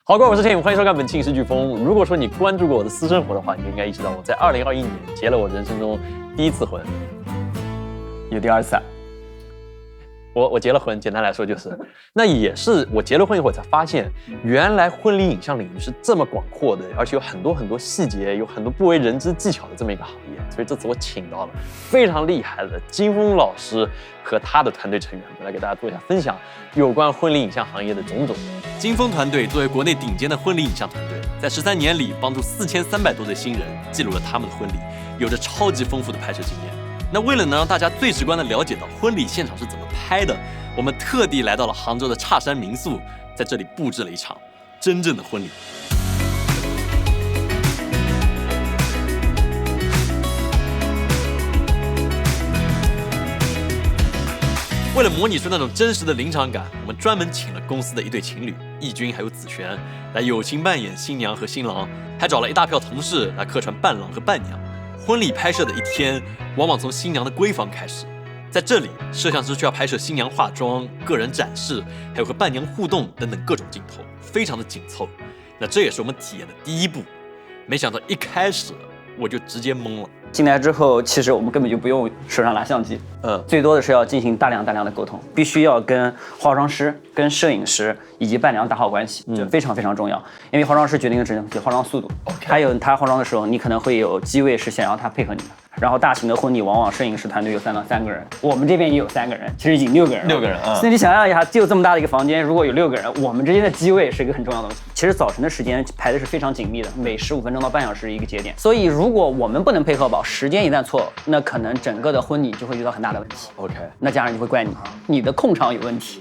好，各位，我是天宇，欢迎收看本期影视飓风。如果说你关注过我的私生活的话，你就应该意识到我在2021年结了我人生中第一次婚，有第二次啊。我结了婚，简单来说就是，那也是我结了婚以后才发现，原来婚礼影像领域是这么广阔的，而且有很多细节，有很多不为人知技巧的这么一个行业。所以这次我请到了非常厉害的金峰老师和他的团队成员们来给大家做一下分享有关婚礼影像行业的种种。金峰团队作为国内顶尖的婚礼影像团队，在13年里帮助4300多对新人记录了他们的婚礼，有着超级丰富的拍摄经验。那为了能让大家最直观地了解到婚礼现场是怎么拍的，我们特地来到了杭州的侘山民宿，在这里布置了一场真正的婚礼。为了模拟出那种真实的临场感，我们专门请了公司的一对情侣易军还有子璇来友情扮演新娘和新郎，还找了一大票同事来客串伴郎和伴娘。婚礼拍摄的一天，往往从新娘的闺房开始，在这里，摄像师需要拍摄新娘化妆、个人展示，还有和伴娘互动等等各种镜头，非常的紧凑。那这也是我们体验的第一步。没想到一开始我就直接懵了。进来之后，其实我们根本就不用手上拿相机，最多的是要进行大量的沟通，必须要跟化妆师、跟摄影师以及伴娘打好关系，这非常非常重要。因为化妆师决定了整体化妆速度，还有他化妆的时候，你可能会有机位是想要他配合你的。然后大型的婚礼，往往摄影师团队有2到3个人，我们这边也有3个人，其实已经6个人了。6个人啊！所以你想象一下，就这么大的一个房间，如果有6个人，我们之间的机位是一个很重要的东西。其实早晨的时间排的是非常紧密的，每15分钟到半小时一个节点。所以如果我们不能配合好，时间一旦错，那可能整个的婚礼就会遇到很大的问题。OK， 那家人就会怪你的控场有问题，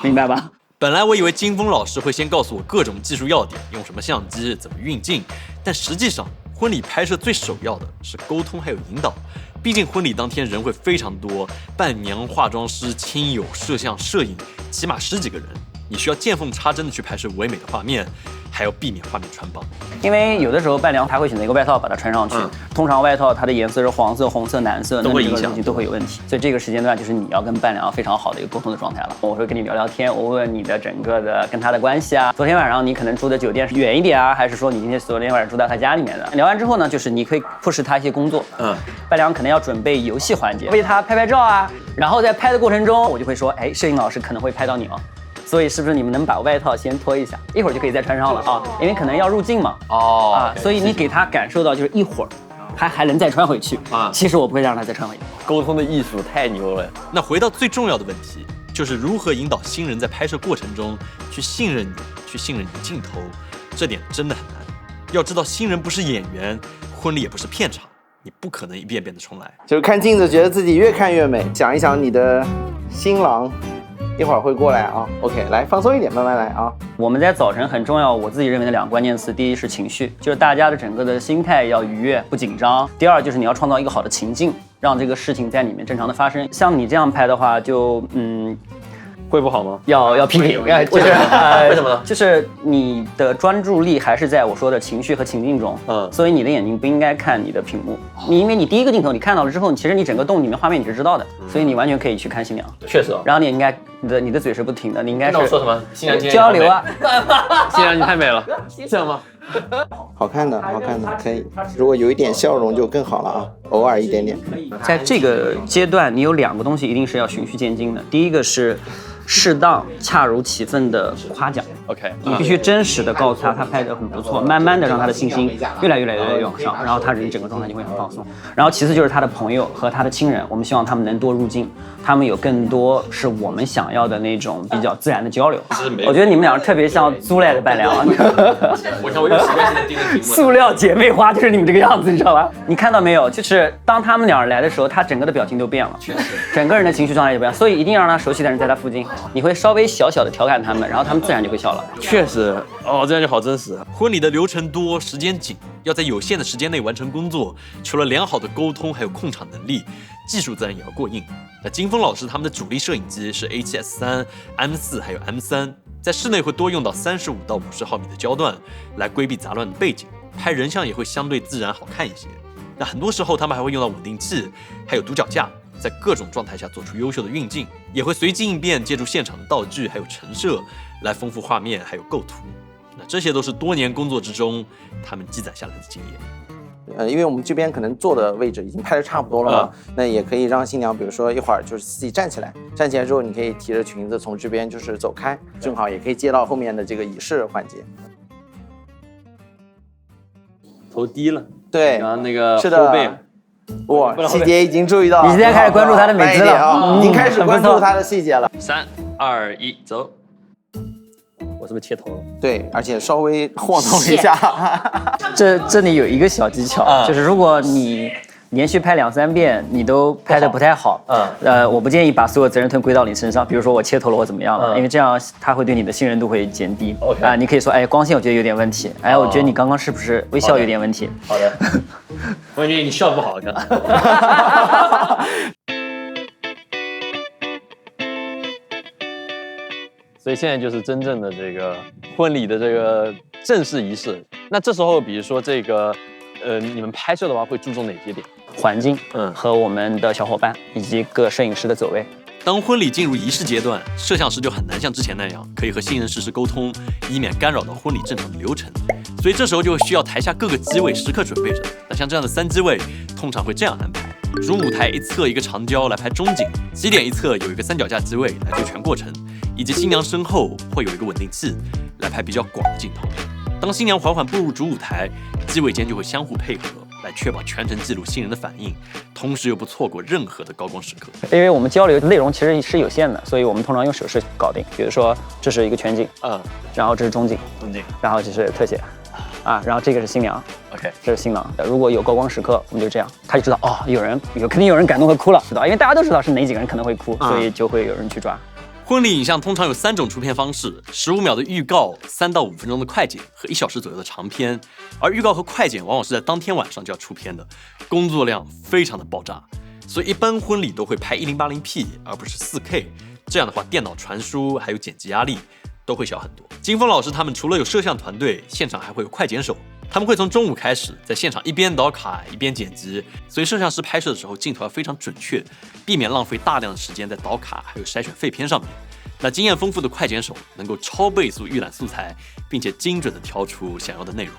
明白吧？本来我以为金峰老师会先告诉我各种技术要点，用什么相机，怎么运镜，但实际上婚礼拍摄最首要的是沟通还有引导。毕竟婚礼当天人会非常多，伴娘、化妆师、亲友、摄像、摄影，起码10几个人，你需要见缝插针的去拍摄唯美的画面，还要避免画面穿帮。因为有的时候伴娘她会选择一个外套把它穿上去，通常外套它的颜色是黄色、红色、蓝色，都会影响，都会有问题。所以这个时间段就是你要跟伴娘非常好的一个沟通的状态了。我会跟你聊聊天，我问你的整个的跟她的关系啊，昨天晚上你可能住的酒店是远一点啊，还是说你今天昨天晚上住在她家里面的？聊完之后呢，就是你可以迫使她一些工作，伴娘可能要准备游戏环节，为她拍照啊，然后在拍的过程中，我就会说，哎，摄影老师可能会拍到你哦。所以是不是你们能把外套先脱一下，一会儿就可以再穿上了啊？因为可能要入镜嘛。所以你给他感受到就是一会儿，他还能再穿回去啊。其实我不会让他再穿回去。沟通的艺术太牛了。那回到最重要的问题，就是如何引导新人在拍摄过程中去信任你，去信任你的镜头，这点真的很难。要知道，新人不是演员，婚礼也不是片场，你不可能一遍遍的重来。就是看镜子，觉得自己越看越美。想一想你的新郎。一会儿会过来啊 ，OK， 来放松一点，慢慢来啊。我们在早晨很重要，我自己认为的2个关键词，第一是情绪，就是大家的整个的心态要愉悦，不紧张；第二就是你要创造一个好的情境，让这个事情在里面正常的发生。像你这样拍的话，就会不好吗？要批评，为什么呢？就是你的专注力还是在我说的情绪和情境中，所以你的眼睛不应该看你的屏幕，因为你第一个镜头你看到了之后，其实你整个动里面画面你是知道的，所以你完全可以去看新娘。确实。然后你应该你的嘴是不停的，你应该是。那我说什么？新娘交流啊！新娘你太美了，这样吗？好看的，可以。如果有一点笑容就更好了啊，偶尔一点点。在这个阶段，你有2个东西一定是要循序渐进的。第一个是适当、恰如其分的夸奖。OK， 你必须真实的告诉他拍得很不错，慢慢的让他的信心越来越往上，然后他人整个状态就会很放松。然后其次就是他的朋友和他的亲人，我们希望他们能多入镜，他们有更多是我们想要的那种比较自然的交流。我觉得你们2个特别像租来的伴娘。我看我有习惯性的盯着屏幕。塑料姐妹花就是你们这个样子，你知道吧？你看到没有？就是当他们2人来的时候，他整个的表情都变了，整个人的情绪状态也变了，所以一定要让他熟悉的人在他附近，你会稍微小小的调侃他们，然后他们自然就会笑了。确实，这样就好真实。婚礼的流程多，时间紧，要在有限的时间内完成工作，除了良好的沟通，还有控场能力，技术自然也要过硬。那金峰老师他们的主力摄影机是 A7S3、M4 还有 M3，在室内会多用到35到50毫米的焦段，来规避杂乱的背景，拍人像也会相对自然好看一些。那很多时候他们还会用到稳定器，还有独脚架，在各种状态下做出优秀的运镜，也会随机应变，借助现场的道具还有陈设来丰富画面还有构图。那这些都是多年工作之中他们积攒下来的经验。因为我们这边可能坐的位置已经拍的差不多了嘛，那也可以让新娘，比如说一会儿就是自己站起来，站起来之后你可以提着裙子从这边就是走开，正好也可以接到后面的这个仪式环节。头低了，对，然后那个是的后背，哇，细节已经注意到了，你现在开始关注她的美姿了啊，已经开始关注她的细节了。3、2、1，走。我是不是切头了？对，而且稍微晃动一下。这里有一个小技巧，就是如果你连续拍2、3遍，你都拍得不太好，我不建议把所有责任推归到你身上。比如说我切头了或怎么样了，因为这样它会对你的信任度会减低。你可以说，哎，光线我觉得有点问题，哎，我觉得你刚刚是不是微笑有点问题？好的。我感觉你笑不好看。所以现在就是真正的这个婚礼的这个正式仪式。那这时候，比如说这个，你们拍摄的话会注重哪些点？环境，和我们的小伙伴以及各摄影师的走位。当婚礼进入仪式阶段，摄像师就很难像之前那样可以和新人实时沟通，以免干扰到婚礼正常的流程。所以这时候就需要台下各个机位时刻准备着。那像这样的3机位，通常会这样安排：主舞台一侧一个长焦来拍中景，起点一侧有一个3脚架机位来对全过程，以及新娘身后会有一个稳定器来拍比较广的镜头。当新娘缓缓步入主舞台，机位间就会相互配合，来确保全程记录新人的反应，同时又不错过任何的高光时刻。因为我们交流内容其实是有限的，所以我们通常用手势搞定。比如说，这是一个全景，然后这是中景，然后这是特写，然后这个是新娘 ，OK， 这是新郎。如果有高光时刻，我们就这样，他就知道哦，肯定有人感动和哭了，知道，因为大家都知道是哪几个人可能会哭，所以就会有人去抓。婚礼影像通常有3种出片方式：15秒的预告、3到5分钟的快剪和1小时左右的长片。而预告和快剪往往是在当天晚上就要出片的，工作量非常的爆炸，所以一般婚礼都会拍1080p，而不是4K。这样的话，电脑传输还有剪辑压力都会小很多。金峰老师他们除了有摄像团队，现场还会有快剪手，他们会从中午开始在现场一边导卡一边剪辑，所以摄像师拍摄的时候镜头要非常准确，避免浪费大量的时间在导卡还有筛选废片上面。那经验丰富的快剪手能够超倍速预览素材，并且精准的挑出想要的内容。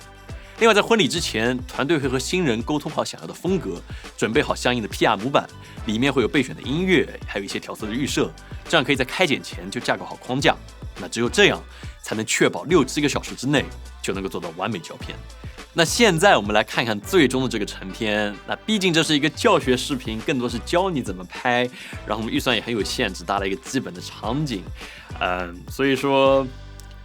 另外，在婚礼之前，团队会和新人沟通好想要的风格，准备好相应的 PR 模板，里面会有备选的音乐，还有一些调色的预设，这样可以在开剪前就架构好框架。那只有这样才能确保6、7个小时之内就能够做到完美胶片。那现在我们来看看最终的这个成片。那毕竟这是一个教学视频，更多是教你怎么拍，然后我们预算也很有限，只搭了一个基本的场景。所以说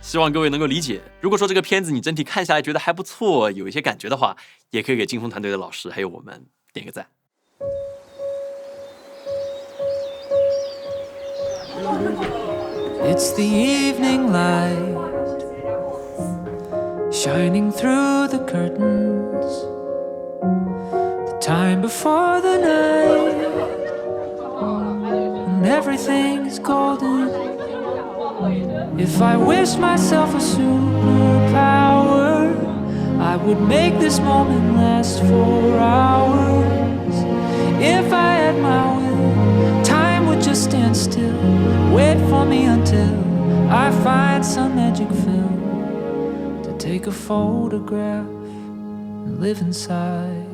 希望各位能够理解。如果说这个片子你整体看下来觉得还不错，有一些感觉的话，也可以给金峰团队的老师还有我们点个赞。It's the evening light shining through the curtains, the time before the night when everything is golden. If I wish myself a superpower, I would make this moment last for hours. If I had my will, time would just stand still, wait for me until I find some magic film to take a photograph and live inside.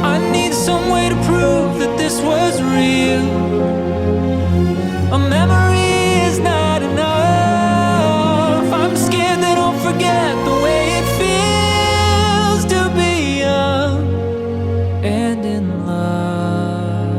I need some way to prove that this was real. A memory is not enough. I'm scared that I'll forget the way it feels to be young and in love.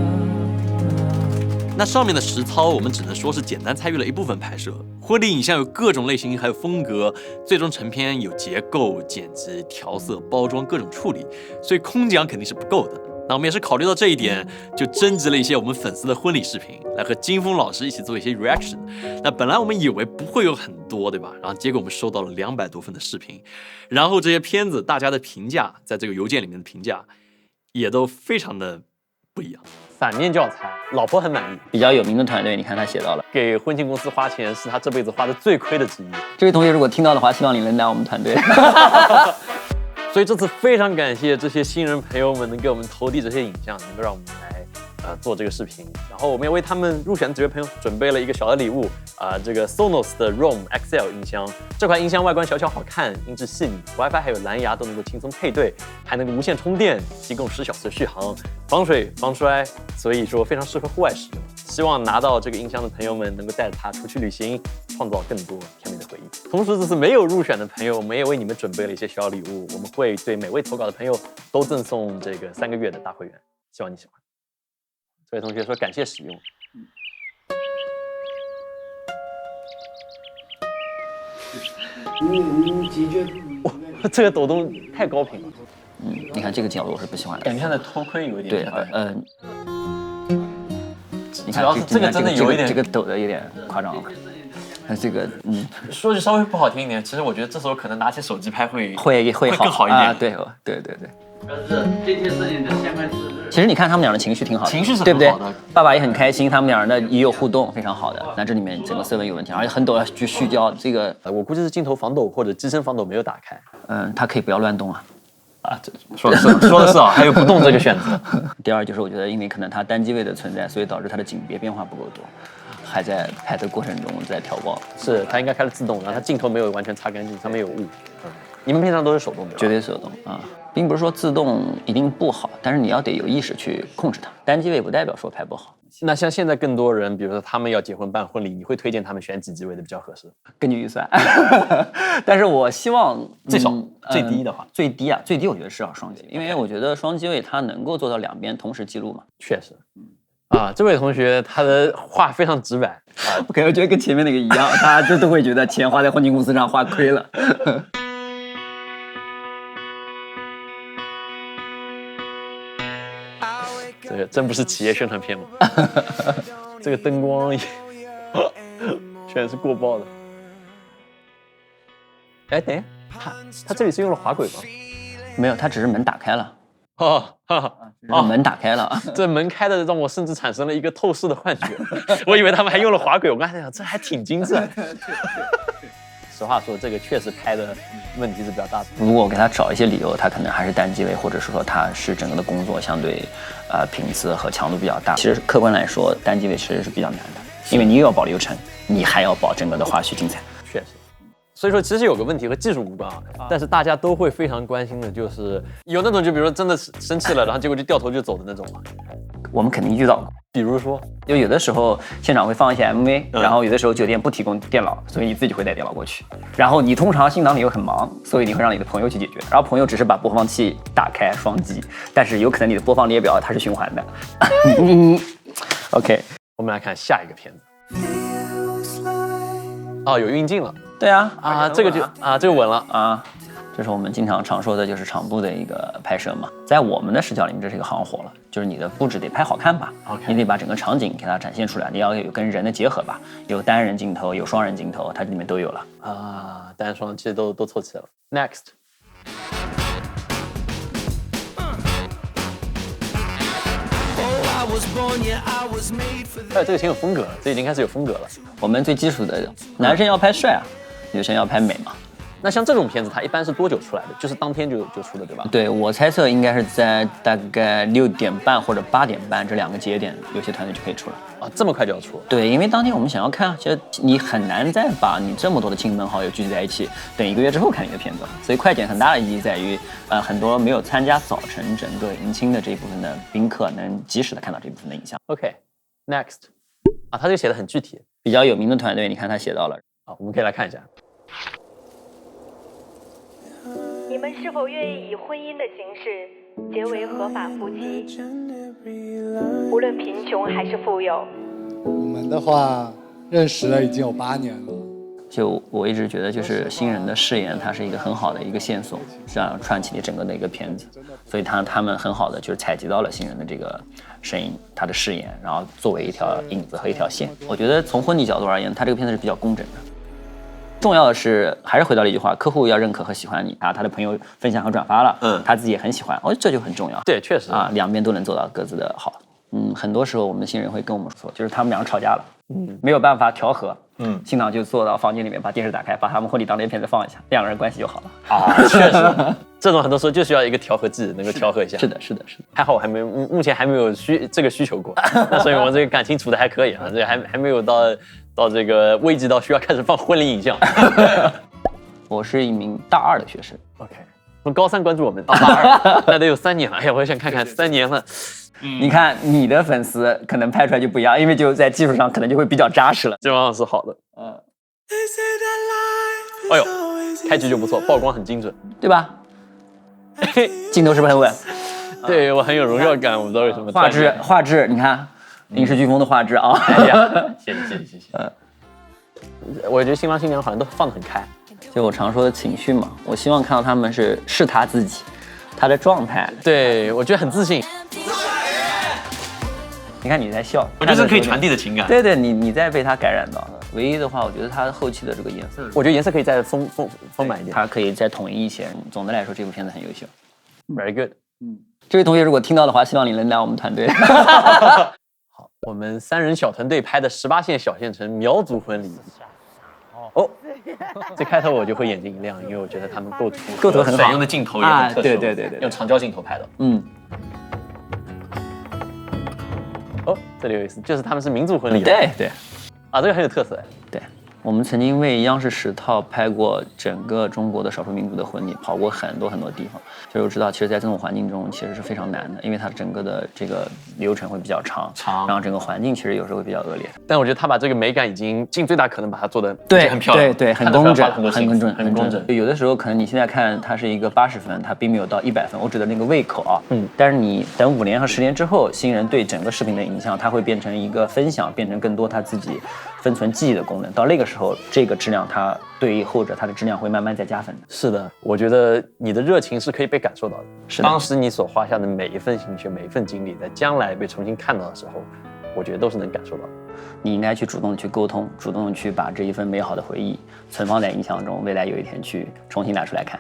那上面的实操我们只能说是简单参与了一部分拍摄。婚礼影像有各种类型还有风格，最终成片有结构、剪辑、调色、包装各种处理，所以空讲肯定是不够的。那我们也是考虑到这一点，就征集了一些我们粉丝的婚礼视频，来和金峰老师一起做一些 reaction。那本来我们以为不会有很多，对吧？然后结果我们收到了200多份的视频，然后这些片子大家的评价，在这个邮件里面的评价也都非常的不一样。反面教材，老婆很满意。比较有名的团队，你看他写到了，给婚庆公司花钱是他这辈子花的最亏的之一。这位同学如果听到的话，希望你能来我们团队。所以这次非常感谢这些新人朋友们能给我们投递这些影像，能够让我们来做这个视频，然后我们也为他们入选的几位朋友准备了一个小的礼物这个 Sonos 的 Roam XL 音箱。这款音箱外观小巧好看，音质细腻 ，WiFi 还有蓝牙都能够轻松配对，还能够无线充电，提供10小时的续航，防水防摔，所以说非常适合户外使用。希望拿到这个音箱的朋友们能够带着它出去旅行，创造更多甜美的回忆。同时，这次没有入选的朋友，我们也为你们准备了一些小礼物，我们会对每位投稿的朋友都赠送这个3个月的大会员，希望你喜欢。这位同学说感谢使用。哇，这个抖动太高频了。你看这个角度我是不喜欢的，感觉像在偷窥有一点。对，你看主要是这个真的有一点，这个抖的有点夸张了。这个说句稍微不好听一点，其实我觉得这时候可能拿起手机拍会更好一点啊。对。这件事情的相关是。其实你看他们俩的情绪挺好的，情绪是对不对很好的？爸爸也很开心，他们俩人也有互动，非常好的。那这里面整个色温有问题，而且很抖要去续焦，这个我估计是镜头防抖或者机身防抖没有打开。它可以不要乱动啊。这说的是啊，还有不动这个选择。第二就是我觉得，因为可能它单机位的存在，所以导致它的景别变化不够多，还在拍的过程中在调光。是它应该开了自动，然后它镜头没有完全擦干净，上面有雾。你们平常都是手动的？绝对手动啊，并不是说自动一定不好，但是你要得有意识去控制它。单机位不代表说拍不好。那像现在更多人，比如说他们要结婚办婚礼，你会推荐他们选几机位的比较合适？根据预算，但是我希望最少最低的话，最低我觉得是要双机，因为我觉得双机位它能够做到两边同时记录嘛。确实。这位同学他的话非常直白我感觉跟前面那个一样，大家都会觉得钱花在婚庆公司上花亏了。这个真不是企业宣传片吗？这个灯光全是过曝的。哎，等一下，他这里是用了滑轨吗？没有，他只是门打开了。门打开了，这门开的让我甚至产生了一个透视的幻觉，我以为他们还用了滑轨。我刚才想，这还挺精致。实话说，这个确实拍的问题是比较大的。如果我给他找一些理由，他可能还是单机位，或者是说他是整个的工作相对频次和强度比较大。其实客观来说，单机位其实是比较难的，因为你又要保流程，你还要保整个的花絮精彩。确实。所以说，其实有个问题和技术无关但是大家都会非常关心的，就是有那种就比如说真的生气了，然后结果就掉头就走的那种嘛。我们肯定遇到过，比如说，就有的时候现场会放一些 MV，然后有的时候酒店不提供电脑，所以你自己会带电脑过去。然后你通常新郎你又很忙，所以你会让你的朋友去解决，然后朋友只是把播放器打开双击，但是有可能你的播放列表它是循环的。OK， 我们来看下一个片子。有运镜了。对啊，这个这个稳了啊。这是我们经常说的，就是场布的一个拍摄嘛。在我们的视角里面，这是一个行活了，就是你的布置得拍好看吧，你得把整个场景给它展现出来，你要有跟人的结合吧，有单人镜头，有双人镜头，它这里面都有了单双其实都凑齐了。Next， 这个挺有风格了，这已经开始有风格了。我们最基础的，男生要拍帅啊，女生要拍美嘛。那像这种片子，它一般是多久出来的？就是当天就出的，对吧？对，我猜测应该是在大概6点半或者8点半这2个节点，有些团队就可以出了。这么快就要出？对，因为当天我们想要看，其实你很难再把你这么多的亲朋好友聚集在一起，等1个月之后看一个片子。所以快剪很大的意义在于，很多没有参加早晨整个迎亲的这一部分的宾客，能及时的看到这部分的影像。OK，Next， 他这个写的很具体，比较有名的团队，你看他写到了。我们可以来看一下。你们是否愿意以婚姻的形式结为合法夫妻？无论贫穷还是富有。我们的话认识了已经有8年了。就我一直觉得，就是新人的誓言，它是一个很好的一个线索，这样串起你整个的一个片子。所以他们很好的就是采集到了新人的这个声音，他的誓言，然后作为一条引子和一条线。我觉得从婚礼角度而言，他这个片子是比较工整的。重要的是，还是回到了一句话，客户要认可和喜欢你他的朋友分享和转发了，他自己也很喜欢，这就很重要。对，确实两边都能做到各自的好。很多时候我们的新人会跟我们说，就是他们两个吵架了，没有办法调和，新郎就坐到房间里面，把电视打开，把他们婚礼当天片子放一下，2个人关系就好了。啊，确实，这种很多时候就需要一个调和剂，能够调和一下。是的。还好我目前还没有这个需求过，那所以我这个感情处的还可以啊，这还没有到这个危及到需要开始放婚礼影像。我是一名大2的学生。OK， 从高3关注我们到大2，那得有3年了。哎呀，我想看看3年了。你看你的粉丝可能拍出来就不一样，因为就在技术上可能就会比较扎实了。这往往是好的。哎呦，开局就不错，曝光很精准，对吧？镜头是不是很稳？对我很有荣耀感，我不知道为什么。画质，你看影视飓风的画质啊！哎呀，谢谢。我觉得新郎新娘好像都放得很开，就我常说的情绪嘛，我希望看到他们是他自己，他的状态。对我觉得很自信。你看你在笑，我觉得是可以传递的情感。对，你在被他感染到的。唯一的话，我觉得它后期的这个颜色，我觉得颜色可以再丰满一点，它可以再统一一些。总的来说，这部片子很优秀。Very good。这位同学如果听到的话，希望你能来我们团队。好，我们3人小团队拍的18线小县城苗族婚礼。哦，这开头我就会眼睛一亮，因为我觉得他们构图很好，选用的镜头也很特殊，对，用长焦镜头拍的。哦，这里有意思，就是他们是民族婚礼。对。啊，这个很有特色。对，我们曾经为央视10套拍过整个中国的少数民族的婚礼，跑过很多地方，就知道其实在这种环境中其实是非常难的，因为它整个的这个流程会比较长，然后整个环境其实有时候会比较恶劣。但我觉得他把这个美感已经尽最大可能把它做得很漂亮，对，很工整，很工整。有的时候可能你现在看它是一个80分，它并没有到100分，我指的那个胃口啊。但是你等5年和10年之后，新人对整个视频的影响，它会变成一个分享，变成更多他自己分存记忆的功能。到那个时候，这个质量它对于后者它的质量会慢慢再加分的。是的，我觉得你的热情是可以被感受到的。是的，当时你所花下的每一份心血、每一份精力，在将来被重新看到的时候，我觉得都是能感受到的。你应该去主动去沟通，主动去把这一份美好的回忆存放在印象中，未来有一天去重新拿出来看。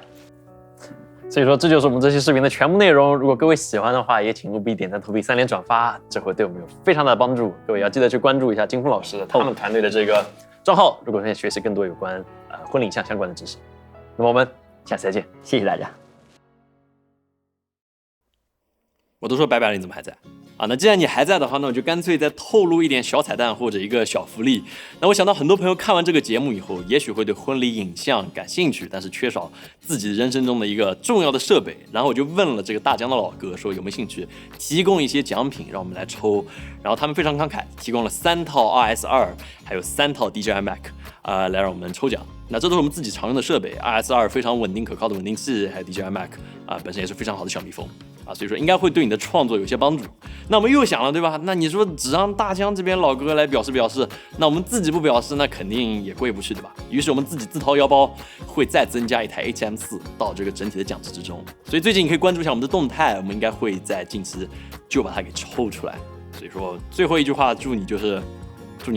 所以说，这就是我们这期视频的全部内容。如果各位喜欢的话，也请务必点赞、投币、3连转发，这会对我们有非常大的帮助。各位要记得去关注一下金峰老师他们团队的这个账号，如果想学习更多有关婚礼影像相关的知识。那么我们下次再见，谢谢大家。我都说拜拜了，你怎么还在啊？那既然你还在的话，那我就干脆再透露一点小彩蛋或者一个小福利。那我想到很多朋友看完这个节目以后，也许会对婚礼影像感兴趣，但是缺少自己人生中的一个重要的设备。然后我就问了这个大疆的老哥，说有没有兴趣提供一些奖品让我们来抽。然后他们非常慷慨，提供了3套 RS2，还有3套 DJI Mac， 来让我们抽奖。那这都是我们自己常用的设备 ，RS2 非常稳定可靠的稳定器，还有 DJI Mac 本身也是非常好的小蜜蜂。所以说应该会对你的创作有些帮助。那我们又想了，对吧？那你说只让大疆这边老哥来表示，那我们自己不表示，那肯定也过意不去，对吧？于是我们自己自掏腰包，会再增加一台 HM4到这个整体的奖池之中。所以最近你可以关注一下我们的动态，我们应该会在近期就把它给抽出来。所以说最后一句话，祝你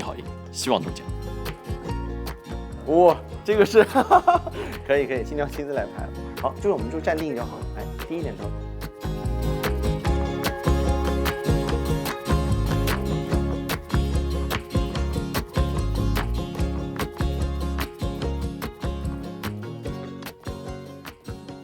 好运，希望中奖。哇，这个是可以，新娘亲自来拍。好，就是我们就站定就好了。来，低一点头。